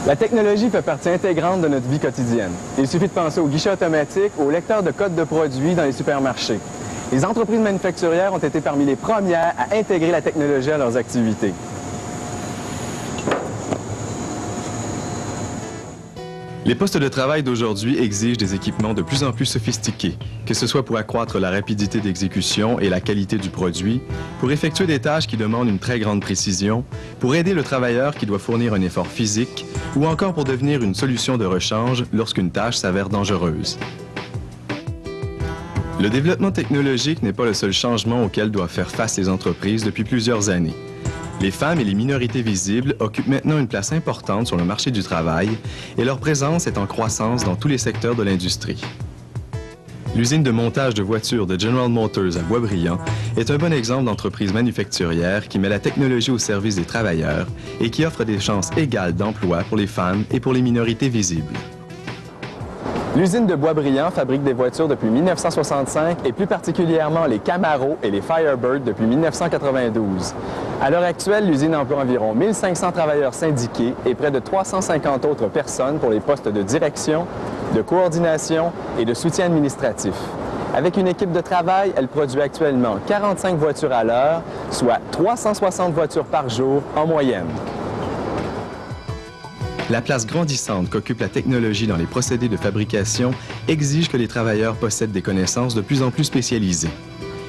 La technologie fait partie intégrante de notre vie quotidienne. Il suffit de penser aux guichets automatiques, aux lecteurs de codes de produits dans les supermarchés. Les entreprises manufacturières ont été parmi les premières à intégrer la technologie à leurs activités. Les postes de travail d'aujourd'hui exigent des équipements de plus en plus sophistiqués, que ce soit pour accroître la rapidité d'exécution et la qualité du produit, pour effectuer des tâches qui demandent une très grande précision, pour aider le travailleur qui doit fournir un effort physique, ou encore pour devenir une solution de rechange lorsqu'une tâche s'avère dangereuse. Le développement technologique n'est pas le seul changement auquel doivent faire face les entreprises depuis plusieurs années. Les femmes et les minorités visibles occupent maintenant une place importante sur le marché du travail et leur présence est en croissance dans tous les secteurs de l'industrie. L'usine de montage de voitures de General Motors à Boisbriand est un bon exemple d'entreprise manufacturière qui met la technologie au service des travailleurs et qui offre des chances égales d'emploi pour les femmes et pour les minorités visibles. L'usine de Boisbriand fabrique des voitures depuis 1965 et plus particulièrement les Camaro et les Firebird depuis 1992. À l'heure actuelle, l'usine emploie environ 1500 travailleurs syndiqués et près de 350 autres personnes pour les postes de direction, de coordination et de soutien administratif. Avec une équipe de travail, elle produit actuellement 45 voitures à l'heure, soit 360 voitures par jour en moyenne. La place grandissante qu'occupe la technologie dans les procédés de fabrication exige que les travailleurs possèdent des connaissances de plus en plus spécialisées.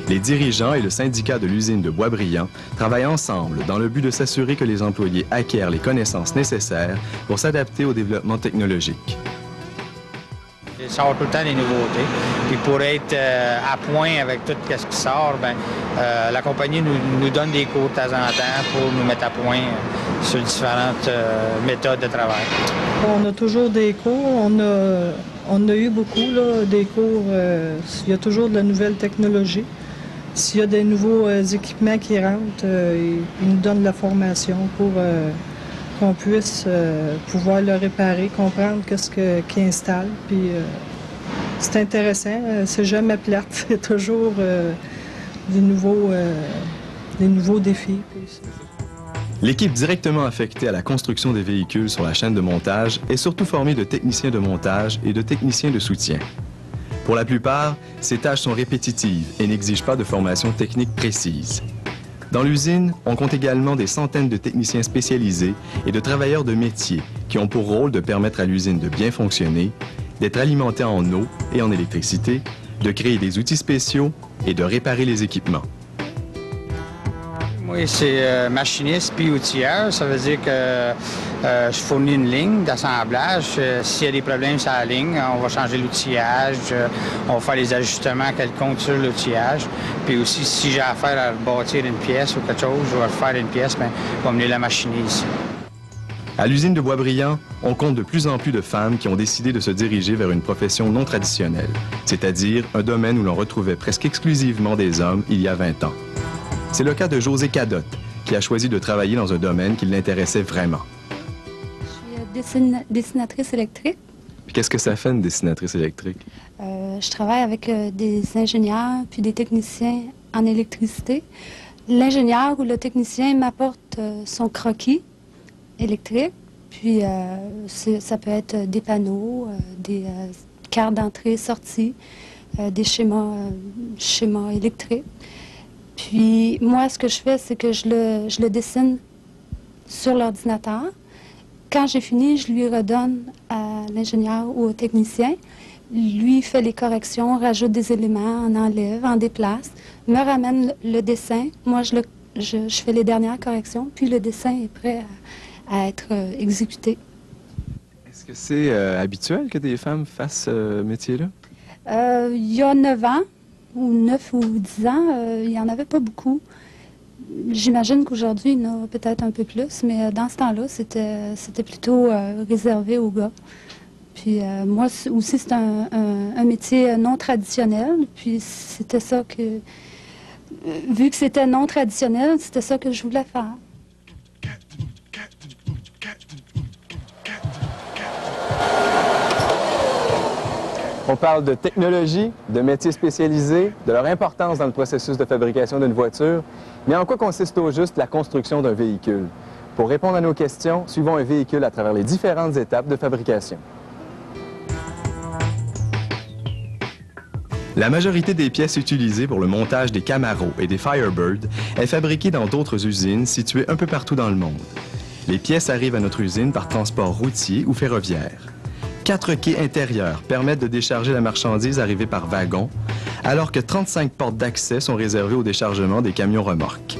Les dirigeants et le syndicat de l'usine de Boisbriand travaillent ensemble dans le but de s'assurer que les employés acquièrent les connaissances nécessaires pour s'adapter au développement technologique. Il sort tout le temps des nouveautés. Puis pour être à point avec tout ce qui sort, la compagnie nous donne des cours de temps en temps pour nous mettre à point sur différentes méthodes de travail. On a toujours des cours. On a eu beaucoup là, des cours. Il y a toujours de la nouvelle technologie. S'il y a des nouveaux équipements qui rentrent, ils nous donnent de la formation pour qu'on puisse pouvoir le réparer, comprendre qu'est-ce qu'ils installent. Puis c'est intéressant, c'est jamais plate, il y a toujours des nouveaux défis. L'équipe directement affectée à la construction des véhicules sur la chaîne de montage est surtout formée de techniciens de montage et de techniciens de soutien. Pour la plupart, ces tâches sont répétitives et n'exigent pas de formation technique précise. Dans l'usine, on compte également des centaines de techniciens spécialisés et de travailleurs de métier qui ont pour rôle de permettre à l'usine de bien fonctionner, d'être alimentée en eau et en électricité, de créer des outils spéciaux et de réparer les équipements. Moi, c'est machiniste puis outilleur. Ça veut dire que je fournis une ligne d'assemblage. S'il y a des problèmes sur la ligne, on va changer l'outillage, on va faire les ajustements quelconques sur l'outillage. Puis aussi, si j'ai affaire à bâtir une pièce ou quelque chose, je vais faire une pièce, bien, on va mener la machiner ici. À l'usine de Boisbriand, on compte de plus en plus de femmes qui ont décidé de se diriger vers une profession non traditionnelle, c'est-à-dire un domaine où l'on retrouvait presque exclusivement des hommes il y a 20 ans. C'est le cas de Josée Cadotte, qui a choisi de travailler dans un domaine qui l'intéressait vraiment. Je suis dessinatrice électrique. Qu'est-ce que ça fait, une dessinatrice électrique? Je travaille avec des ingénieurs puis des techniciens en électricité. L'ingénieur ou le technicien m'apporte son croquis électrique, puis ça peut être des panneaux, des cartes d'entrée-sortie, des schémas électriques. Puis moi, ce que je fais, c'est que je le dessine sur l'ordinateur. Quand j'ai fini, je lui redonne à l'ingénieur ou au technicien. Lui fait les corrections, rajoute des éléments, en enlève, en déplace, me ramène le dessin. Moi, je fais les dernières corrections, puis le dessin est prêt à être exécuté. Est-ce que c'est habituel que des femmes fassent ce métier-là? Il y a 9 ans, ou 9 ou 10 ans, il n'y en avait pas beaucoup. J'imagine qu'aujourd'hui, il y en a peut-être un peu plus, mais dans ce temps-là, c'était plutôt réservé aux gars. Puis moi aussi, c'est un métier non traditionnel, puis c'était ça que vu que c'était non traditionnel, c'était ça que je voulais faire. On parle de technologie, de métiers spécialisés, de leur importance dans le processus de fabrication d'une voiture, mais en quoi consiste au juste la construction d'un véhicule? Pour répondre à nos questions, suivons un véhicule à travers les différentes étapes de fabrication. La majorité des pièces utilisées pour le montage des Camaro et des Firebird est fabriquée dans d'autres usines situées un peu partout dans le monde. Les pièces arrivent à notre usine par transport routier ou ferroviaire. 4 quais intérieurs permettent de décharger la marchandise arrivée par wagon, alors que 35 portes d'accès sont réservées au déchargement des camions remorques.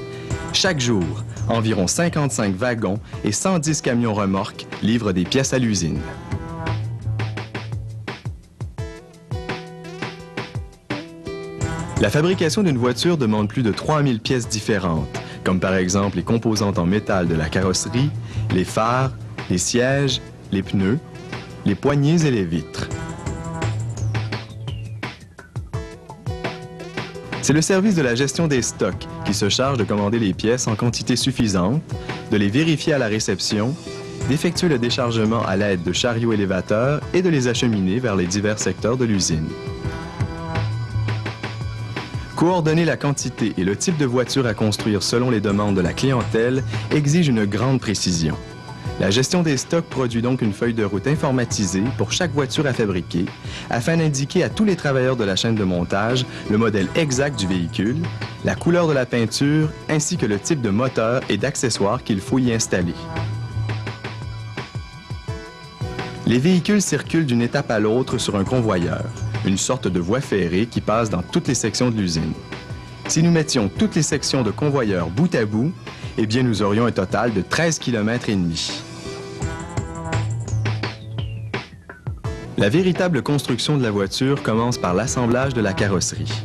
Chaque jour, environ 55 wagons et 110 camions remorques livrent des pièces à l'usine. La fabrication d'une voiture demande plus de 3000 pièces différentes, comme par exemple les composantes en métal de la carrosserie, les phares, les sièges, les pneus, les poignées et les vitres. C'est le service de la gestion des stocks qui se charge de commander les pièces en quantité suffisante, de les vérifier à la réception, d'effectuer le déchargement à l'aide de chariots élévateurs et de les acheminer vers les divers secteurs de l'usine. Coordonner la quantité et le type de voiture à construire selon les demandes de la clientèle exige une grande précision. La gestion des stocks produit donc une feuille de route informatisée pour chaque voiture à fabriquer, afin d'indiquer à tous les travailleurs de la chaîne de montage le modèle exact du véhicule, la couleur de la peinture, ainsi que le type de moteur et d'accessoires qu'il faut y installer. Les véhicules circulent d'une étape à l'autre sur un convoyeur, une sorte de voie ferrée qui passe dans toutes les sections de l'usine. Si nous mettions toutes les sections de convoyeur bout à bout, eh bien nous aurions un total de 13,5 km. La véritable construction de la voiture commence par l'assemblage de la carrosserie.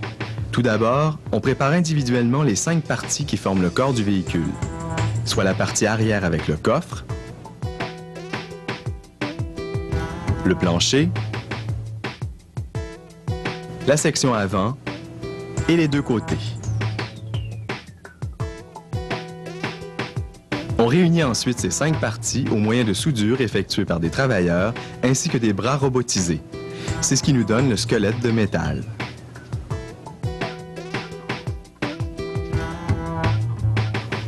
Tout d'abord, on prépare individuellement les 5 parties qui forment le corps du véhicule, soit la partie arrière avec le coffre, le plancher, la section avant et les deux côtés. On réunit ensuite ces 5 parties au moyen de soudures effectuées par des travailleurs ainsi que des bras robotisés. C'est ce qui nous donne le squelette de métal.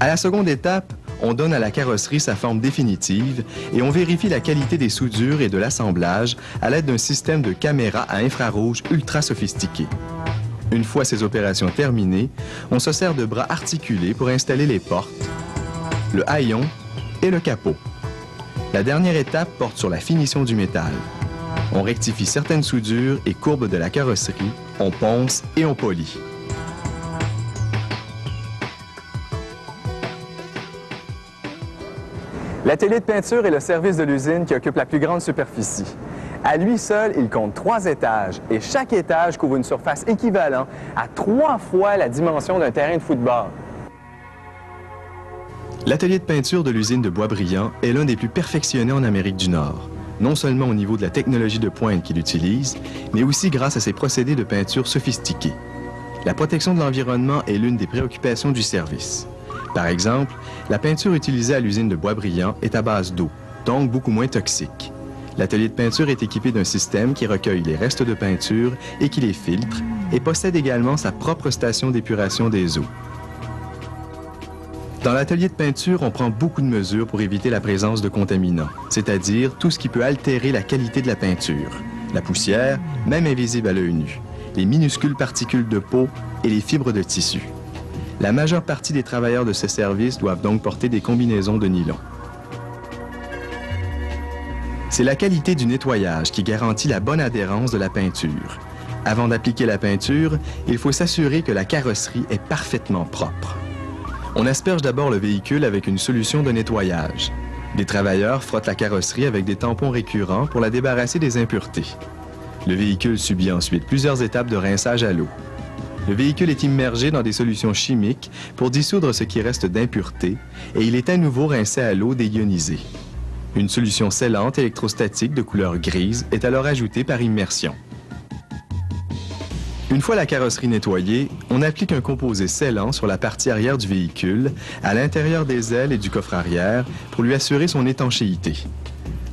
À la seconde étape, on donne à la carrosserie sa forme définitive et on vérifie la qualité des soudures et de l'assemblage à l'aide d'un système de caméra à infrarouge ultra sophistiqué. Une fois ces opérations terminées, on se sert de bras articulés pour installer les portes, le haillon et le capot. La dernière étape porte sur la finition du métal. On rectifie certaines soudures et courbes de la carrosserie, on ponce et on polit. L'atelier de peinture est le service de l'usine qui occupe la plus grande superficie. À lui seul, il compte 3 étages et chaque étage couvre une surface équivalente à 3 fois la dimension d'un terrain de football. L'atelier de peinture de l'usine de Boisbriand est l'un des plus perfectionnés en Amérique du Nord, non seulement au niveau de la technologie de pointe qu'il utilise, mais aussi grâce à ses procédés de peinture sophistiqués. La protection de l'environnement est l'une des préoccupations du service. Par exemple, la peinture utilisée à l'usine de Boisbriand est à base d'eau, donc beaucoup moins toxique. L'atelier de peinture est équipé d'un système qui recueille les restes de peinture et qui les filtre et possède également sa propre station d'épuration des eaux. Dans l'atelier de peinture, on prend beaucoup de mesures pour éviter la présence de contaminants, c'est-à-dire tout ce qui peut altérer la qualité de la peinture. La poussière, même invisible à l'œil nu, les minuscules particules de peau et les fibres de tissu. La majeure partie des travailleurs de ce service doivent donc porter des combinaisons de nylon. C'est la qualité du nettoyage qui garantit la bonne adhérence de la peinture. Avant d'appliquer la peinture, il faut s'assurer que la carrosserie est parfaitement propre. On asperge d'abord le véhicule avec une solution de nettoyage. Des travailleurs frottent la carrosserie avec des tampons récurrents pour la débarrasser des impuretés. Le véhicule subit ensuite plusieurs étapes de rinçage à l'eau. Le véhicule est immergé dans des solutions chimiques pour dissoudre ce qui reste d'impuretés et il est à nouveau rincé à l'eau déionisée. Une solution scellante électrostatique de couleur grise est alors ajoutée par immersion. Une fois la carrosserie nettoyée, on applique un composé scellant sur la partie arrière du véhicule, à l'intérieur des ailes et du coffre arrière, pour lui assurer son étanchéité.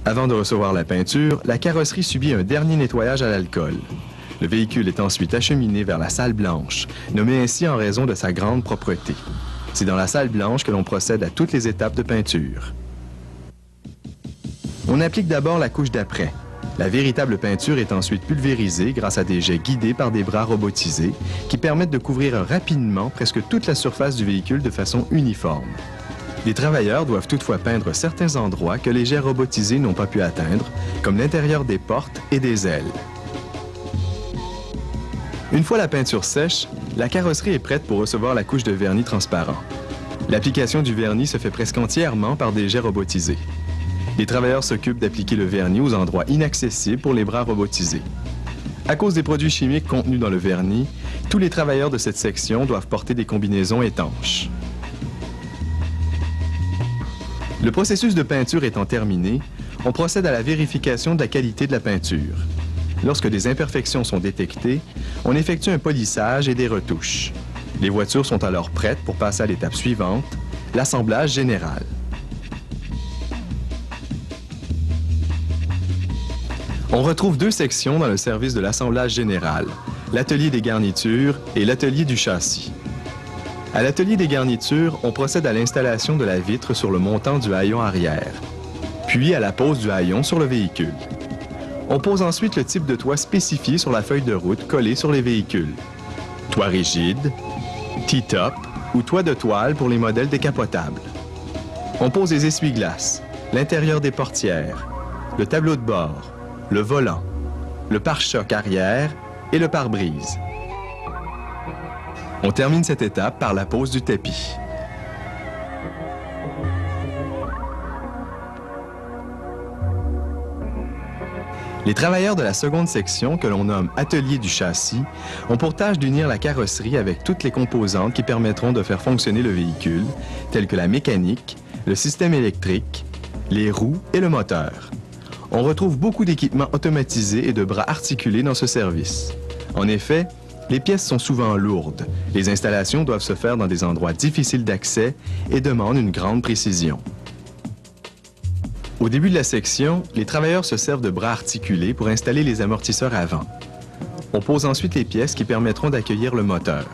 Avant de recevoir la peinture, la carrosserie subit un dernier nettoyage à l'alcool. Le véhicule est ensuite acheminé vers la salle blanche, nommée ainsi en raison de sa grande propreté. C'est dans la salle blanche que l'on procède à toutes les étapes de peinture. On applique d'abord la couche d'après. La véritable peinture est ensuite pulvérisée grâce à des jets guidés par des bras robotisés qui permettent de couvrir rapidement presque toute la surface du véhicule de façon uniforme. Les travailleurs doivent toutefois peindre certains endroits que les jets robotisés n'ont pas pu atteindre, comme l'intérieur des portes et des ailes. Une fois la peinture sèche, la carrosserie est prête pour recevoir la couche de vernis transparent. L'application du vernis se fait presque entièrement par des jets robotisés. Les travailleurs s'occupent d'appliquer le vernis aux endroits inaccessibles pour les bras robotisés. À cause des produits chimiques contenus dans le vernis, tous les travailleurs de cette section doivent porter des combinaisons étanches. Le processus de peinture étant terminé, on procède à la vérification de la qualité de la peinture. Lorsque des imperfections sont détectées, on effectue un polissage et des retouches. Les voitures sont alors prêtes pour passer à l'étape suivante, l'assemblage général. On retrouve deux sections dans le service de l'assemblage général, l'atelier des garnitures et l'atelier du châssis. À l'atelier des garnitures, on procède à l'installation de la vitre sur le montant du haillon arrière, puis à la pose du haillon sur le véhicule. On pose ensuite le type de toit spécifié sur la feuille de route collée sur les véhicules. Toit rigide, T-top ou toit de toile pour les modèles décapotables. On pose les essuie-glaces, l'intérieur des portières, le tableau de bord, le volant, le pare-choc arrière et le pare-brise. On termine cette étape par la pose du tapis. Les travailleurs de la seconde section, que l'on nomme atelier du châssis, ont pour tâche d'unir la carrosserie avec toutes les composantes qui permettront de faire fonctionner le véhicule, telles que la mécanique, le système électrique, les roues et le moteur. On retrouve beaucoup d'équipements automatisés et de bras articulés dans ce service. En effet, les pièces sont souvent lourdes. Les installations doivent se faire dans des endroits difficiles d'accès et demandent une grande précision. Au début de la section, les travailleurs se servent de bras articulés pour installer les amortisseurs avant. On pose ensuite les pièces qui permettront d'accueillir le moteur.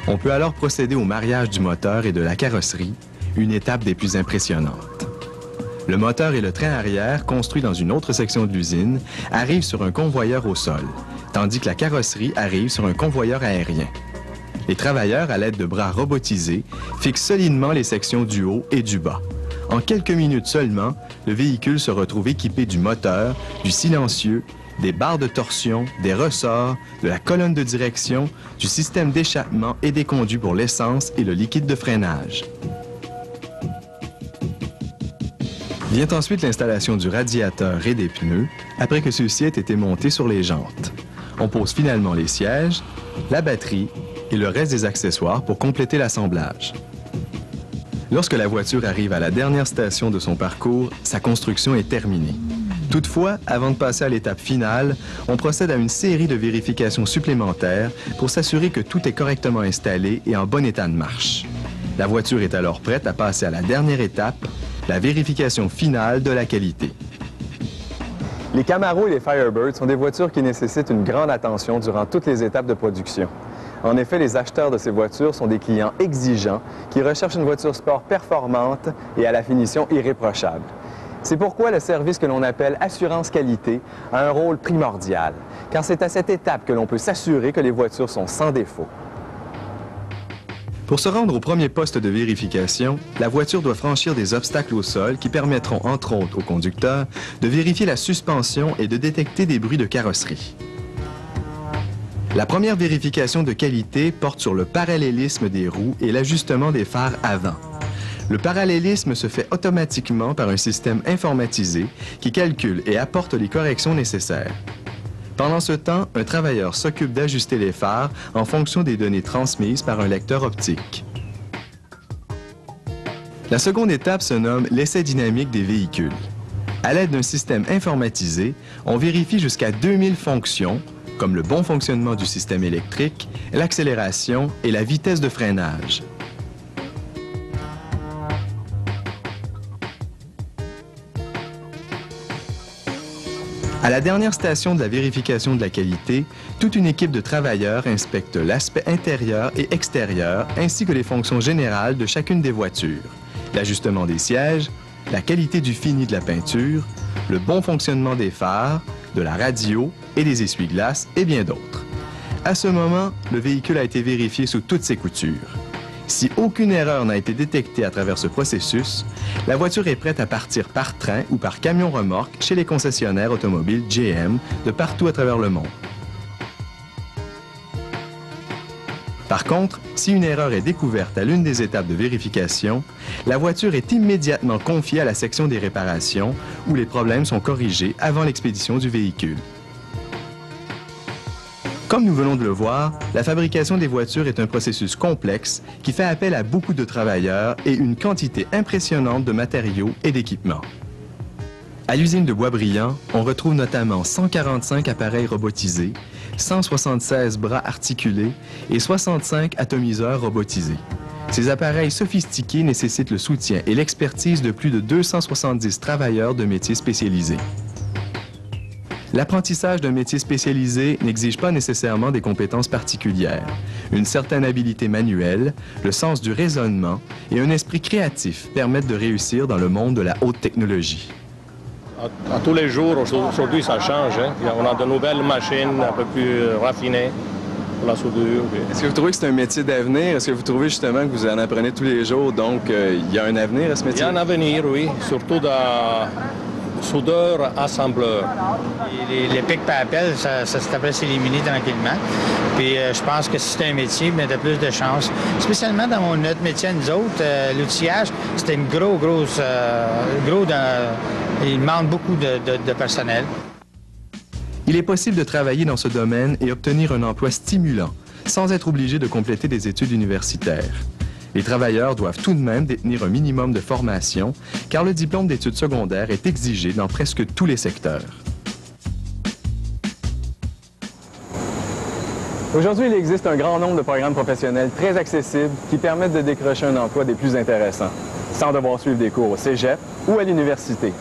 On peut alors procéder au mariage du moteur et de la carrosserie, une étape des plus impressionnantes. Le moteur et le train arrière, construits dans une autre section de l'usine, arrivent sur un convoyeur au sol, tandis que la carrosserie arrive sur un convoyeur aérien. Les travailleurs, à l'aide de bras robotisés, fixent solidement les sections du haut et du bas. En quelques minutes seulement, le véhicule se retrouve équipé du moteur, du silencieux, des barres de torsion, des ressorts, de la colonne de direction, du système d'échappement et des conduits pour l'essence et le liquide de freinage. Vient ensuite l'installation du radiateur et des pneus, après que ceux-ci aient été montés sur les jantes. On pose finalement les sièges, la batterie et le reste des accessoires pour compléter l'assemblage. Lorsque la voiture arrive à la dernière station de son parcours, sa construction est terminée. Toutefois, avant de passer à l'étape finale, on procède à une série de vérifications supplémentaires pour s'assurer que tout est correctement installé et en bon état de marche. La voiture est alors prête à passer à la dernière étape, la vérification finale de la qualité. Les Camaro et les Firebird sont des voitures qui nécessitent une grande attention durant toutes les étapes de production. En effet, les acheteurs de ces voitures sont des clients exigeants qui recherchent une voiture sport performante et à la finition irréprochable. C'est pourquoi le service que l'on appelle assurance qualité a un rôle primordial, car c'est à cette étape que l'on peut s'assurer que les voitures sont sans défaut. Pour se rendre au premier poste de vérification, la voiture doit franchir des obstacles au sol qui permettront, entre autres, au conducteur de vérifier la suspension et de détecter des bruits de carrosserie. La première vérification de qualité porte sur le parallélisme des roues et l'ajustement des phares avant. Le parallélisme se fait automatiquement par un système informatisé qui calcule et apporte les corrections nécessaires. Pendant ce temps, un travailleur s'occupe d'ajuster les phares en fonction des données transmises par un lecteur optique. La seconde étape se nomme l'essai dynamique des véhicules. À l'aide d'un système informatisé, on vérifie jusqu'à 2000 fonctions, comme le bon fonctionnement du système électrique, l'accélération et la vitesse de freinage. À la dernière station de la vérification de la qualité, toute une équipe de travailleurs inspecte l'aspect intérieur et extérieur ainsi que les fonctions générales de chacune des voitures. L'ajustement des sièges, la qualité du fini de la peinture, le bon fonctionnement des phares, de la radio et des essuie-glaces et bien d'autres. À ce moment, le véhicule a été vérifié sous toutes ses coutures. Si aucune erreur n'a été détectée à travers ce processus, la voiture est prête à partir par train ou par camion-remorque chez les concessionnaires automobiles GM de partout à travers le monde. Par contre, si une erreur est découverte à l'une des étapes de vérification, la voiture est immédiatement confiée à la section des réparations où les problèmes sont corrigés avant l'expédition du véhicule. Comme nous venons de le voir, la fabrication des voitures est un processus complexe qui fait appel à beaucoup de travailleurs et une quantité impressionnante de matériaux et d'équipements. À l'usine de Boisbriand, on retrouve notamment 145 appareils robotisés, 176 bras articulés et 65 atomiseurs robotisés. Ces appareils sophistiqués nécessitent le soutien et l'expertise de plus de 270 travailleurs de métiers spécialisés. L'apprentissage d'un métier spécialisé n'exige pas nécessairement des compétences particulières. Une certaine habileté manuelle, le sens du raisonnement et un esprit créatif permettent de réussir dans le monde de la haute technologie. À tous les jours, aujourd'hui, ça change. Hein? On a de nouvelles machines un peu plus raffinées pour la soudure. Est-ce que vous trouvez que c'est un métier d'avenir? Est-ce que vous trouvez justement que vous en apprenez tous les jours, donc il y a un avenir à ce métier? Il y a un avenir, oui, surtout dans soudeur, assembleur. Les pics par appel, ça devrait s'éliminer tranquillement. Puis je pense que si c'est un métier, mais de plus de chances. Spécialement dans notre métier, nous autres, l'outillage, c'était une il demande beaucoup de personnel. Il est possible de travailler dans ce domaine et obtenir un emploi stimulant, sans être obligé de compléter des études universitaires. Les travailleurs doivent tout de même détenir un minimum de formation, car le diplôme d'études secondaires est exigé dans presque tous les secteurs. Aujourd'hui, il existe un grand nombre de programmes professionnels très accessibles qui permettent de décrocher un emploi des plus intéressants, sans devoir suivre des cours au cégep ou à l'université.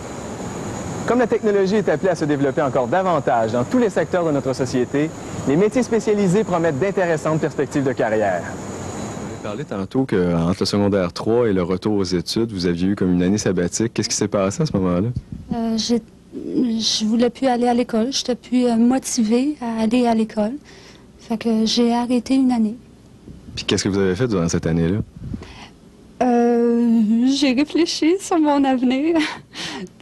Comme la technologie est appelée à se développer encore davantage dans tous les secteurs de notre société, les métiers spécialisés promettent d'intéressantes perspectives de carrière. Vous avez parlé tantôt qu'entre le secondaire 3 et le retour aux études, vous aviez eu comme une année sabbatique. Qu'est-ce qui s'est passé à ce moment-là? Je voulais plus aller à l'école. Je n'étais plus motivée à aller à l'école. Fait que j'ai arrêté une année. Puis qu'est-ce que vous avez fait durant cette année-là? J'ai réfléchi sur mon avenir.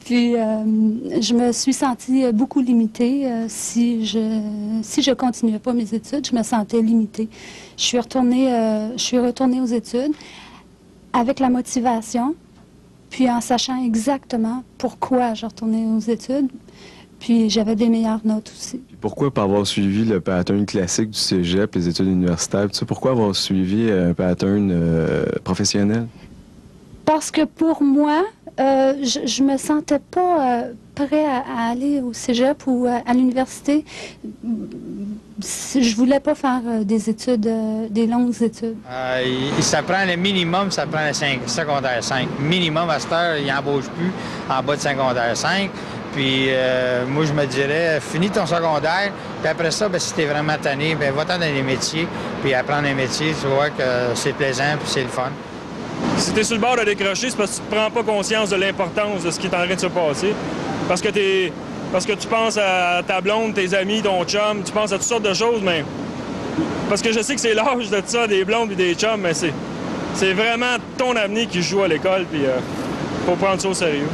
Puis je me suis sentie beaucoup limitée. Si je continuais pas mes études, je me sentais limitée. Je suis retournée aux études avec la motivation, puis en sachant exactement pourquoi je retournais aux études. Puis j'avais des meilleures notes aussi. Puis pourquoi pas avoir suivi le pattern classique du cégep, les études universitaires, tout ça? Pourquoi avoir suivi un pattern professionnel? Parce que pour moi, je me sentais pas prêt à aller au cégep ou à l'université. Je voulais pas faire des études, des longues études. Ça prend le minimum, ça prend le secondaire 5. Minimum, à cette heure, il n'embauche plus en bas de secondaire 5. Puis moi, je me dirais, finis ton secondaire, puis après ça, si t'es vraiment tanné, va-t'en dans les métiers, puis apprendre un métier, tu vois que c'est plaisant, puis c'est le fun. Si tu es sur le bord de décrocher, c'est parce que tu ne prends pas conscience de l'importance de ce qui est en train de se passer. Parce que tu penses à ta blonde, tes amis, ton chum, tu penses à toutes sortes de choses, mais... Parce que je sais que c'est l'âge de tout ça, des blondes et des chums, mais c'est vraiment ton avenir qui joue à l'école, puis faut prendre ça au sérieux.